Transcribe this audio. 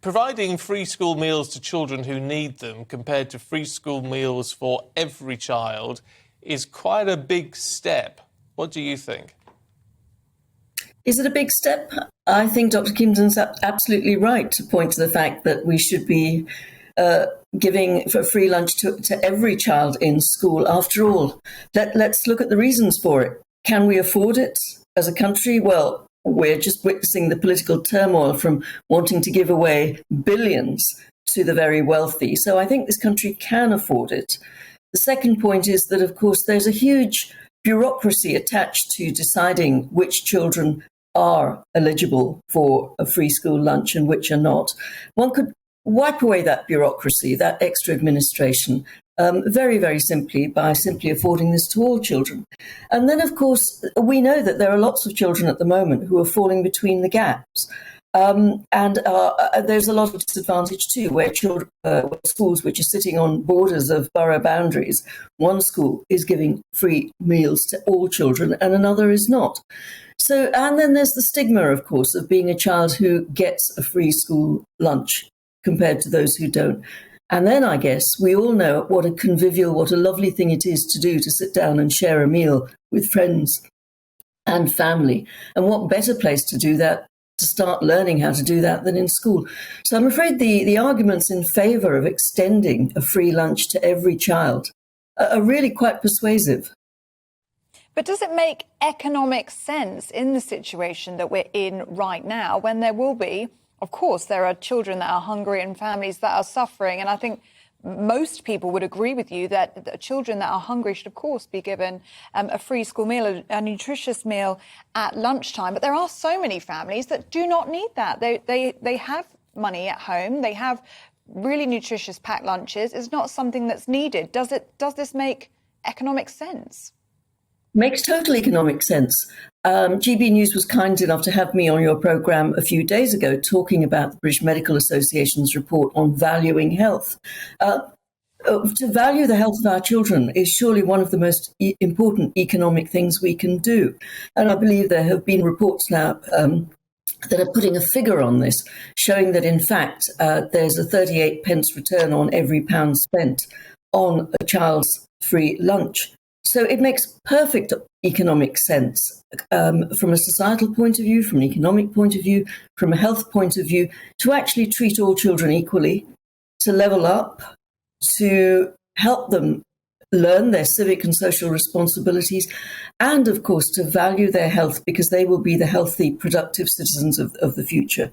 providing free school meals to children who need them compared to free school meals for every child is quite a big step. What do you think? Is it a big step? I think Dr. Kimson's absolutely right to point to the fact that we should be giving for free lunch to every child in school. After all, let's look at the reasons for it. Can we afford it as a country? Well, we're just witnessing the political turmoil from wanting to give away billions to the very wealthy. So I think this country can afford it. The second point is that, of course, there's a huge bureaucracy attached to deciding which children are eligible for a free school lunch and which are not. One could wipe away that bureaucracy, that extra administration, very, very simply by simply affording this to all children. And then, of course, we know that there are lots of children at the moment who are falling between the gaps. And there's a lot of disadvantage too, where schools which are sitting on borders of borough boundaries, one school is giving free meals to all children and another is not. So, and then there's the stigma, of course, of being a child who gets a free school lunch compared to those who don't. And then I guess we all know what a convivial, what a lovely thing it is to do, to sit down and share a meal with friends and family. And what better place to do that, to start learning how to do that, than in school. So I'm afraid the arguments in favour of extending a free lunch to every child are really quite persuasive. But does it make economic sense in the situation that we're in right now, when there will be, of course, there are children that are hungry and families that are suffering? And I think most people would agree with you that children that are hungry should, of course, be given a free school meal, a nutritious meal at lunchtime. But there are so many families that do not need that. They have money at home. They have really nutritious packed lunches. It's not something that's needed. Does this make economic sense? Makes total economic sense. GBNews was kind enough to have me on your programme a few days ago talking about the British Medical Association's report on valuing health. To value the health of our children is surely one of the most important economic things we can do. And I believe there have been reports now that are putting a figure on this, showing that, in fact, there's a 38 pence return on every pound spent on a child's free lunch. So it makes perfect economic sense from a societal point of view, from an economic point of view, from a health point of view, to actually treat all children equally, to level up, to help them learn their civic and social responsibilities, and, of course, to value their health, because they will be the healthy, productive citizens of the future.